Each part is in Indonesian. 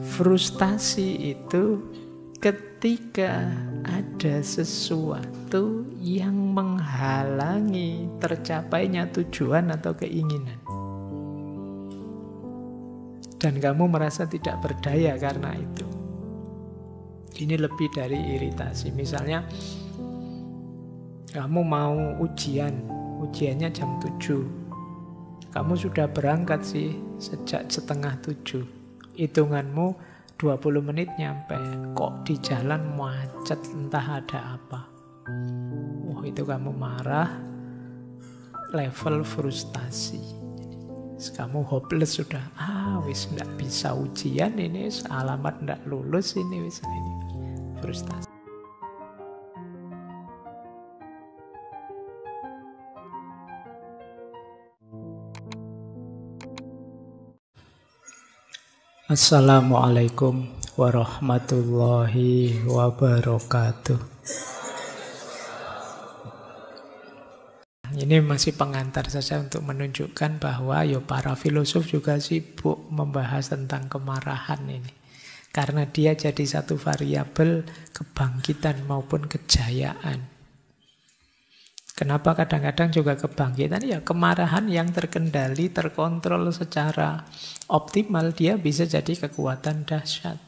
Frustasi itu ketika ada sesuatu yang menghalangi tercapainya tujuan atau keinginan. Dan kamu merasa tidak berdaya karena itu. Ini lebih dari iritasi. Misalnya, kamu mau ujiannya jam 7. Kamu sudah berangkat sih sejak setengah 7. Hitunganmu 20 menit nyampe. Kok di jalan macet, entah ada apa. Wah, itu kamu marah, level frustasi. Kamu hopeless sudah. Wis ndak bisa ujian ini, alamat ndak lulus ini, wis ini. Frustasi. Assalamualaikum warahmatullahi wabarakatuh. Ini masih pengantar saja untuk menunjukkan bahwa para filosof juga sibuk membahas tentang kemarahan ini. Karena dia jadi satu variabel kebangkitan maupun kejayaan. Kenapa kadang-kadang juga kebangkitan? Ya kemarahan yang terkendali, terkontrol secara optimal, dia bisa jadi kekuatan dahsyat.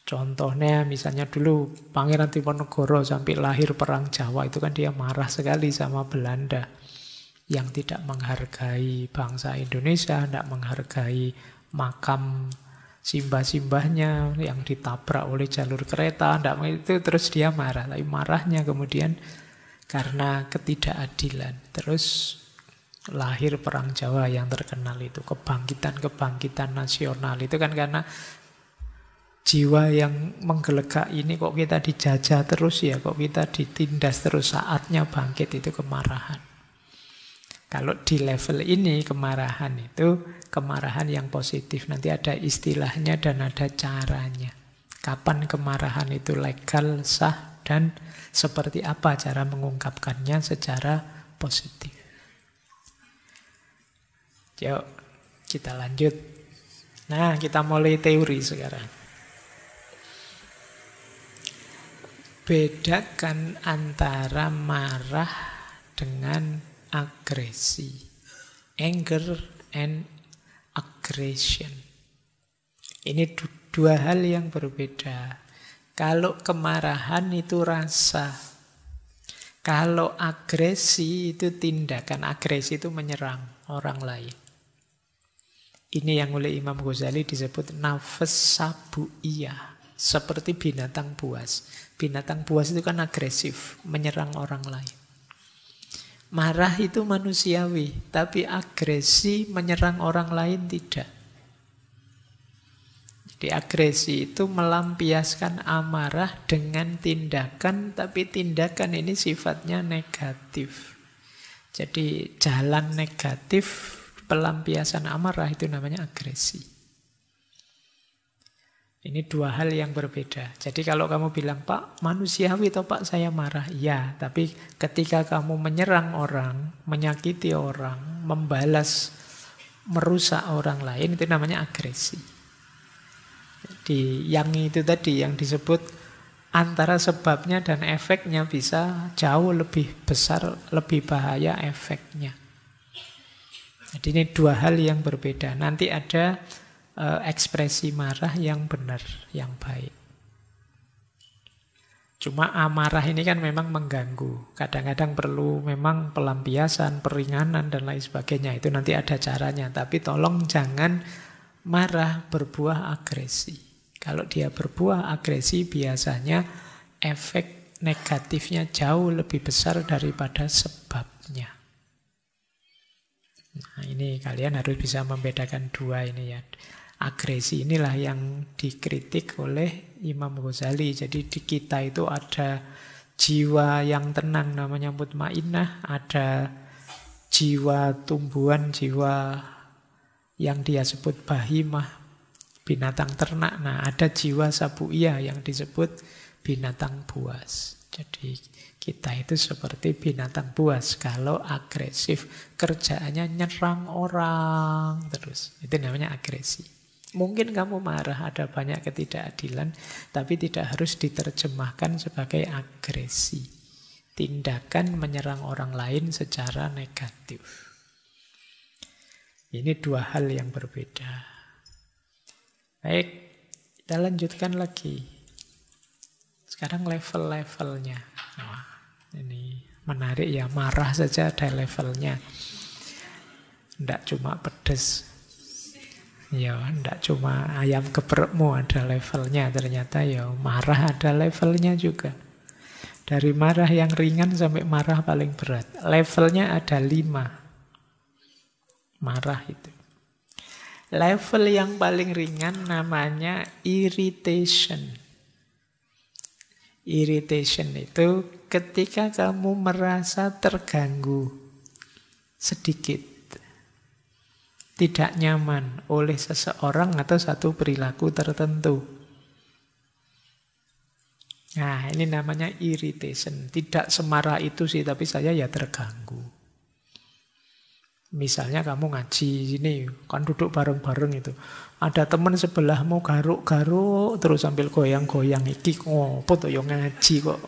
Contohnya misalnya dulu Pangeran Diponegoro sampai lahir Perang Jawa itu kan dia marah sekali sama Belanda yang tidak menghargai bangsa Indonesia, tidak menghargai makam simbah-simbahnya yang ditabrak oleh jalur kereta, itu terus dia marah. Tapi marahnya kemudian karena ketidakadilan. Terus lahir Perang Jawa yang terkenal itu, kebangkitan-kebangkitan nasional itu kan karena jiwa yang menggelegak ini, kok kita dijajah terus ya, kok kita ditindas terus, saatnya bangkit, itu kemarahan. Kalau di level ini kemarahan itu kemarahan yang positif. Nanti ada istilahnya dan ada caranya. Kapan kemarahan itu legal, sah, dan seperti apa cara mengungkapkannya secara positif. Yuk, kita lanjut. Nah, kita mulai teori sekarang. Bedakan antara marah dengan agresi. Anger and aggression. Ini dua hal yang berbeda. Kalau kemarahan itu rasa. Kalau agresi itu tindakan. Agresi itu menyerang orang lain. Ini yang oleh Imam Ghazali disebut nafas sabu'iyah. Seperti binatang buas. Binatang buas itu kan agresif, menyerang orang lain. Marah itu manusiawi, tapi agresi menyerang orang lain tidak. Jadi agresi itu melampiaskan amarah dengan tindakan, tapi tindakan ini sifatnya negatif. Jadi jalan negatif pelampiasan amarah itu namanya agresi. Ini dua hal yang berbeda. Jadi kalau kamu bilang, Pak, manusiawi atau Pak saya marah? Ya, tapi ketika kamu menyerang orang, menyakiti orang, membalas, merusak orang lain, itu namanya agresi. Jadi yang itu tadi, yang disebut antara sebabnya dan efeknya bisa jauh lebih besar, lebih bahaya efeknya. Jadi ini dua hal yang berbeda. Nanti ada ekspresi marah yang benar, yang baik. Cuma amarah ini kan memang mengganggu. Kadang-kadang perlu memang pelampiasan, peringanan, dan lain sebagainya. Itu nanti ada caranya. Tapi tolong jangan marah berbuah agresi. Kalau dia berbuah agresi, biasanya efek negatifnya jauh lebih besar daripada sebabnya. Nah, ini kalian harus bisa membedakan dua ini ya. Agresi inilah yang dikritik oleh Imam Ghazali. Jadi di kita itu ada jiwa yang tenang namanya mutmainnah, ada jiwa tumbuhan, jiwa yang dia sebut bahimah, binatang ternak. Nah, ada jiwa sabu'iyah yang disebut binatang buas. Jadi kita itu seperti binatang buas. Kalau agresif, kerjaannya nyerang orang terus. Itu namanya agresi. Mungkin kamu marah, ada banyak ketidakadilan, tapi tidak harus diterjemahkan sebagai agresi. Tindakan menyerang orang lain secara negatif. Ini dua hal yang berbeda. Baik, kita lanjutkan lagi. Sekarang level-levelnya. Wah, ini menarik ya, marah saja ada levelnya. Tidak cuma pedes. Ya, tidak cuma ayam geprekmu ada levelnya. Ternyata ya marah ada levelnya juga. Dari marah yang ringan sampai marah paling berat. Levelnya ada 5. Marah itu. Level yang paling ringan namanya irritation. Irritation itu ketika kamu merasa terganggu sedikit, tidak nyaman oleh seseorang atau satu perilaku tertentu. Nah, ini namanya irritation. Tidak semarah itu sih, tapi saya ya terganggu. Misalnya kamu ngaji ini, kan duduk bareng-bareng itu. Ada teman sebelahmu garuk-garuk terus sambil goyang-goyang, iki ngopo to yo ngaji kok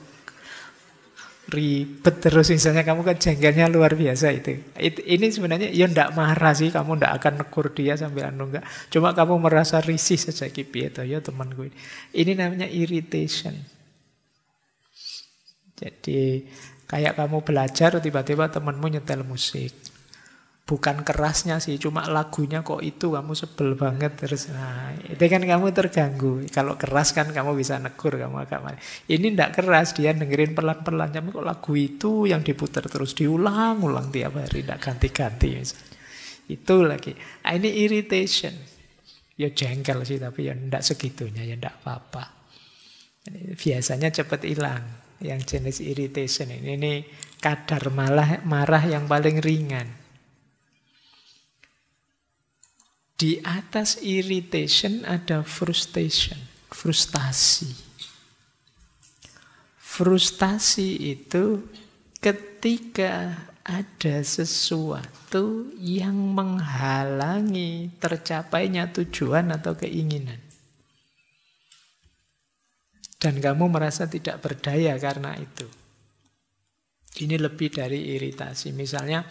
ribet terus, misalnya kamu kan jengkelnya luar biasa itu. Ini sebenarnya ya ndak marah sih, kamu ndak akan negur dia sambil enggak. Cuma kamu merasa risih saja piye to ya temanku ini. Ini namanya irritation. Jadi kayak kamu belajar tiba-tiba temanmu nyetel musik. Bukan kerasnya sih, cuma lagunya kok itu kamu sebel banget terus. Nah, itu kan kamu terganggu. Kalau keras kan kamu bisa negur, kamu agak marah. Ini ndak keras, dia dengerin pelan-pelan. Tapi kok lagu itu yang diputar terus diulang-ulang tiap hari, ndak ganti-ganti misalnya. Itu lagi. Nah, ini irritation. Ya jengkel sih, tapi ya ndak segitunya, ya ndak apa-apa. Biasanya cepat hilang. Yang jenis irritation ini kadar marah yang paling ringan. Di atas irritation ada frustration, frustasi. Frustasi itu ketika ada sesuatu yang menghalangi tercapainya tujuan atau keinginan. Dan kamu merasa tidak berdaya karena itu. Ini lebih dari iritasi. Misalnya,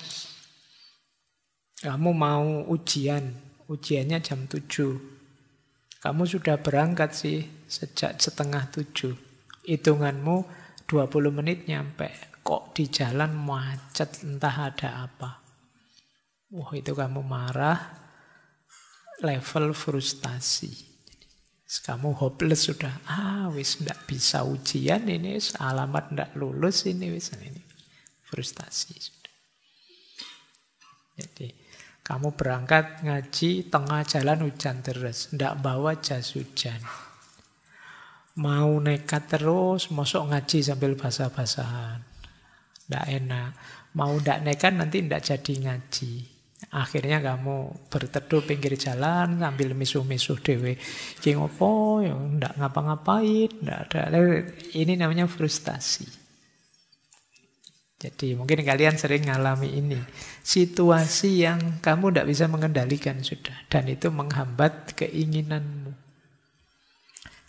kamu mau ujiannya jam 7. Kamu sudah berangkat sih sejak setengah 7. Hitunganmu 20 menit nyampe. Kok di jalan macet, entah ada apa. Wah, itu kamu marah, level frustasi. Kamu hopeless sudah. Wis ndak bisa ujian ini, alamat ndak lulus ini, wis ini. Frustasi sudah. Jadi, kamu berangkat ngaji, tengah jalan hujan terus. Ndak bawa jas hujan. Mau nekat terus, mosok ngaji sambil basah-basahan. Ndak enak. Mau ndak nekat nanti ndak jadi ngaji. Akhirnya kamu berteduh pinggir jalan sambil misuh-misuh dewe. Ki ngopo ya ndak ngapa-ngapain, ndak ada. Ini namanya frustasi. Jadi mungkin kalian sering ngalami ini. Situasi yang kamu ndak bisa mengendalikan sudah. Dan itu menghambat keinginanmu.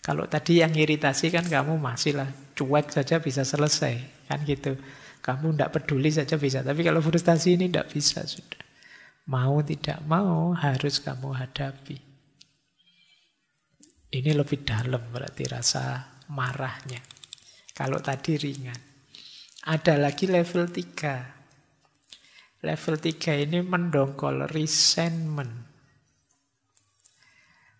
Kalau tadi yang iritasi kan kamu masihlah cuek saja bisa selesai. Kan gitu. Kamu ndak peduli saja bisa. Tapi kalau frustasi ini ndak bisa sudah. Mau tidak mau harus kamu hadapi. Ini lebih dalam berarti rasa marahnya. Kalau tadi ringan. Ada lagi level 3. Level 3 ini mendongkol resentment.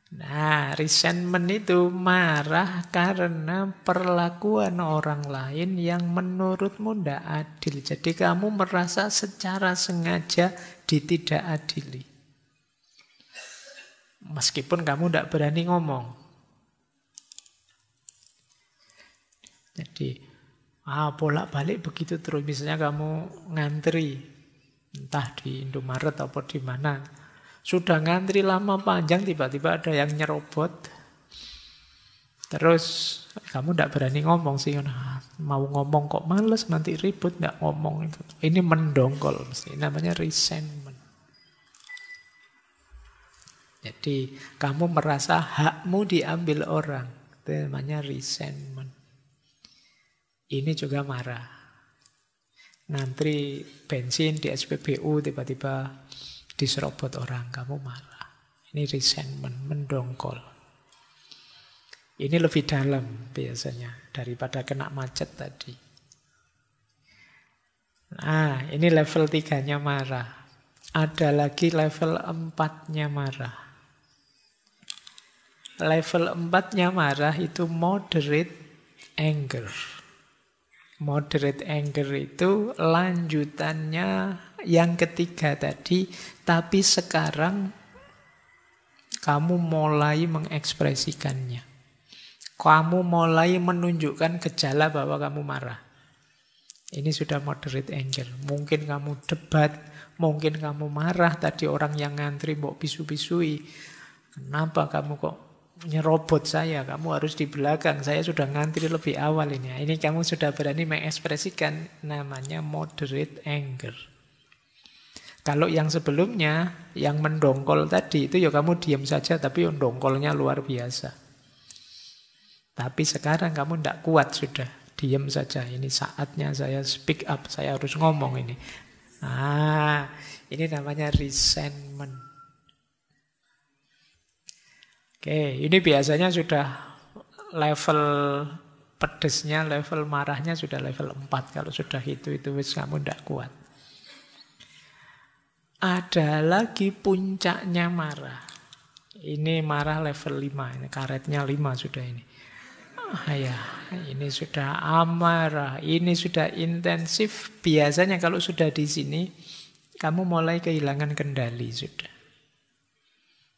Nah, resentment itu marah karena perlakuan orang lain yang menurutmu tidak adil. Jadi kamu merasa secara sengaja ditidakadili. Meskipun kamu tidak berani ngomong. Jadi, bolak-balik begitu terus. Misalnya kamu ngantri, entah di Indomaret atau di mana. Sudah ngantri lama panjang, tiba-tiba ada yang nyerobot. Terus kamu tidak berani ngomong sih. Nah, mau ngomong kok males, nanti ribut, tidak ngomong. Ini mendongkol, mesti namanya resentment. Jadi kamu merasa hakmu diambil orang. Itu namanya resentment. Ini juga marah. Ngantri bensin di SPBU tiba-tiba diserobot orang, kamu marah. Ini resentment, mendongkol. Ini lebih dalam biasanya daripada kena macet tadi. Nah, ini level 3-nya marah. Ada lagi level 4-nya marah. Level 4-nya marah itu moderate anger. Moderate anger itu lanjutannya yang ketiga tadi, tapi sekarang kamu mulai mengekspresikannya. Kamu mulai menunjukkan gejala bahwa kamu marah. Ini sudah moderate anger. Mungkin kamu debat, mungkin kamu marah tadi orang yang ngantri mbok bisu-bisui. Kenapa kamu kok nyerobot saya? Kamu harus di belakang. Saya sudah ngantri lebih awal ini. Ini kamu sudah berani mengekspresikan, namanya moderate anger. Kalau yang sebelumnya, yang mendongkol tadi, itu ya kamu diam saja, tapi mendongkolnya luar biasa. Tapi sekarang kamu tidak kuat sudah. Diam saja. Ini saatnya saya speak up. Saya harus ngomong ini. Ah, ini namanya resentment. Oke, ini biasanya sudah level pedesnya, level marahnya sudah level 4. Kalau sudah itu wis kamu tidak kuat. Ada lagi puncaknya marah. Ini marah level 5. Ini karetnya 5 sudah ini. Ya, ini sudah amarah, ini sudah intensif. Biasanya kalau sudah di sini, kamu mulai kehilangan kendali sudah.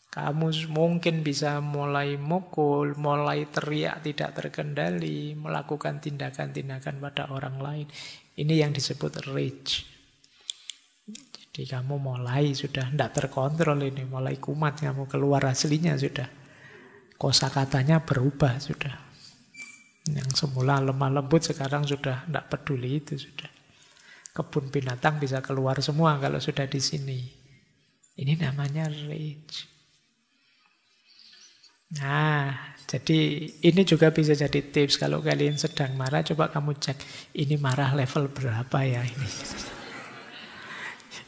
Kamu mungkin bisa mulai mukul, mulai teriak tidak terkendali, melakukan tindakan-tindakan pada orang lain. Ini yang disebut rage. Jadi kamu mulai sudah tidak terkontrol ini, mulai kumat kamu, keluar aslinya sudah. Kosakatanya berubah sudah. Yang semula lemah lembut sekarang sudah tidak peduli itu sudah. Kebun binatang bisa keluar semua kalau sudah di sini. Ini namanya rage. Nah, jadi ini juga bisa jadi tips kalau kalian sedang marah. Coba kamu cek, ini marah level berapa ya ini.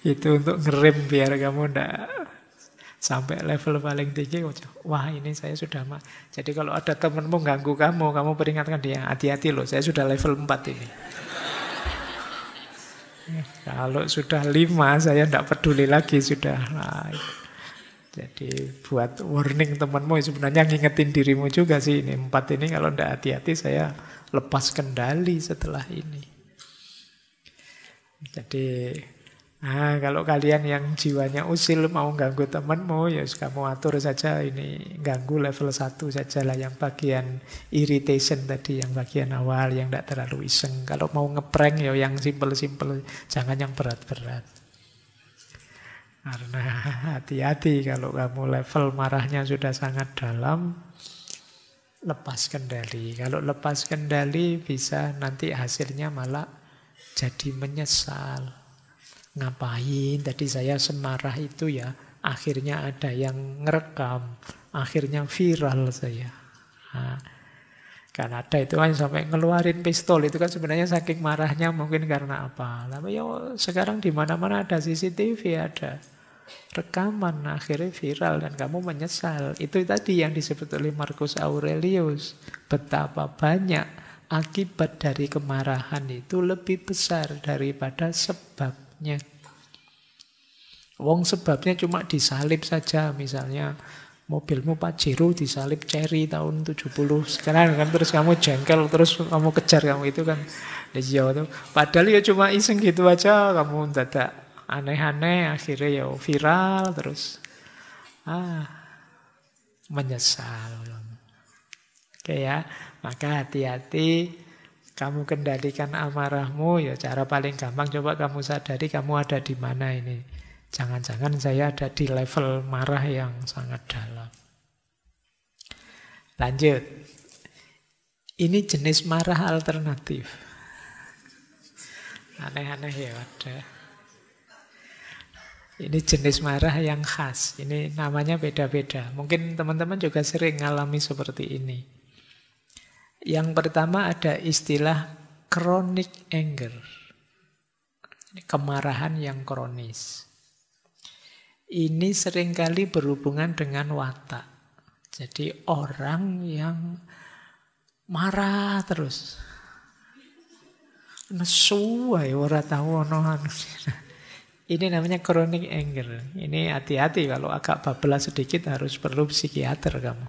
Itu untuk ngerem biar kamu tidak sampai level paling tinggi. Wah, ini saya sudah Jadi kalau ada temanmu ganggu kamu, kamu peringatkan dia, hati-hati loh, saya sudah level 4 ini. Kalau sudah 5, saya tidak peduli lagi sudah. Nah, jadi buat warning temanmu, sebenarnya ngingetin dirimu juga sih. Ini 4 ini kalau tidak hati-hati saya lepas kendali setelah ini. Jadi kalau kalian yang jiwanya usil mau ganggu temanmu, ya kamu atur saja ini ganggu level 1 saja lah, yang bagian irritation tadi, yang bagian awal, yang tidak terlalu iseng. Kalau mau ngeprank ya yang simple-simple, jangan yang berat-berat. Karena hati-hati kalau kamu level marahnya sudah sangat dalam, lepas kendali. Kalau lepas kendali bisa nanti hasilnya malah jadi menyesal. Ngapain tadi saya semarah itu ya, akhirnya ada yang ngerekam, akhirnya viral saya. Kan ada itu kan sampai ngeluarin pistol, itu kan sebenarnya saking marahnya mungkin karena apa. Tapi ya sekarang di mana-mana ada CCTV, ada rekaman, akhirnya viral dan kamu menyesal. Itu tadi yang disebut oleh Marcus Aurelius, betapa banyak akibat dari kemarahan itu lebih besar daripada sebab. Wong sebabnya cuma disalib saja, misalnya mobilmu Pajero disalib Cherry tahun 70 sekarang kan, terus kamu jengkel, terus kamu kejar kamu itu kan itu. Padahal ya cuma iseng gitu aja, kamu dadak aneh-aneh, akhirnya ya viral terus menyesal. Oke ya, maka hati-hati. Kamu kendalikan amarahmu, ya cara paling gampang coba kamu sadari kamu ada di mana ini. Jangan-jangan saya ada di level marah yang sangat dalam. Lanjut. Ini jenis marah alternatif. Aneh-aneh ya, ada. Ini jenis marah yang khas. Ini namanya beda-beda. Mungkin teman-teman juga sering ngalami seperti ini. Yang pertama ada istilah chronic anger. Kemarahan yang kronis. Ini seringkali berhubungan dengan watak. Jadi orang yang marah terus. Nesu wae ora tau ono. Ini namanya chronic anger. Ini hati-hati kalau agak bablas sedikit harus perlu psikiater kamu.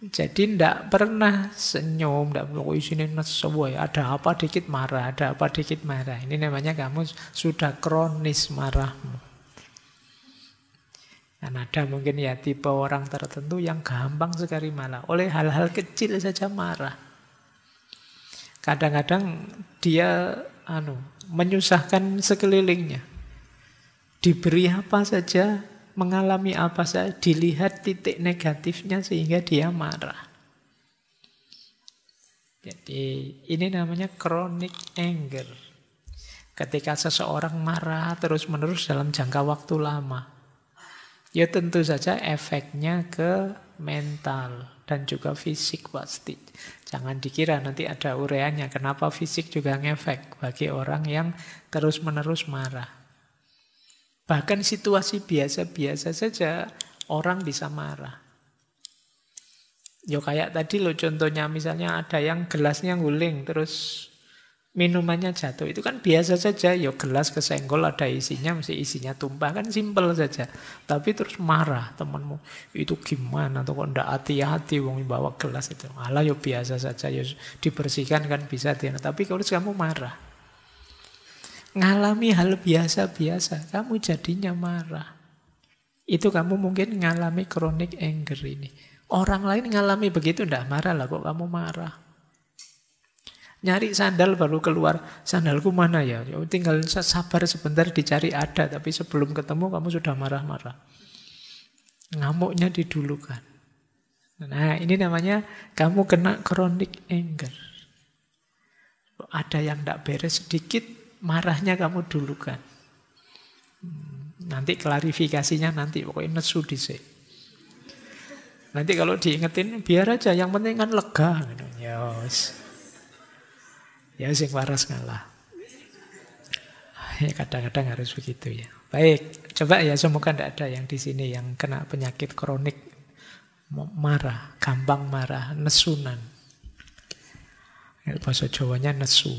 Jadi ndak pernah senyum, ndak perlu isine nesu wae. Ada apa dikit marah, ada apa dikit marah. Ini namanya kamu sudah kronis marahmu. Dan ada mungkin ya tipe orang tertentu yang gampang sekali marah. Oleh hal-hal kecil saja marah. Kadang-kadang dia menyusahkan sekelilingnya. Diberi apa saja, mengalami apa saja, dilihat titik negatifnya sehingga dia marah. Jadi ini namanya chronic anger. Ketika seseorang marah terus-menerus dalam jangka waktu lama, ya tentu saja efeknya ke mental dan juga fisik pasti. Jangan dikira nanti ada ureanya kenapa fisik juga ngefek bagi orang yang terus-menerus marah. Bahkan situasi biasa-biasa saja orang bisa marah. Yo kayak tadi lo contohnya misalnya ada yang gelasnya guling terus minumannya jatuh. Itu kan biasa saja. Yo gelas kesenggol ada isinya, mesti isinya tumpah. Kan simpel saja. Tapi terus marah temanmu. Itu gimana? Atau kok ndak hati-hati wong bawa gelas itu. Alah yo biasa saja. Yo dibersihkan kan bisa. Tapi kalau kamu marah. Ngalami hal biasa-biasa. Kamu jadinya marah. Itu kamu mungkin ngalami chronic anger ini. Orang lain ngalami begitu ndak marah lah kok kamu marah. Nyari sandal baru keluar, sandalku mana ya? Ya tinggal sabar sebentar dicari ada, tapi sebelum ketemu kamu sudah marah-marah. Ngamuknya didulukan. Nah ini namanya kamu kena chronic anger. Ada yang tidak beres sedikit, marahnya kamu dulukan. Nanti klarifikasinya nanti, pokoknya nesu dhisik. Nanti kalau diingetin, biar aja, yang penting kan lega. Yos. Ya sing waras ngalah. Ya kadang-kadang harus begitu ya. Baik, coba ya semoga tidak ada yang di sini yang kena penyakit kronik marah, gampang marah, nesunan. Bahasa Jawanya nesu.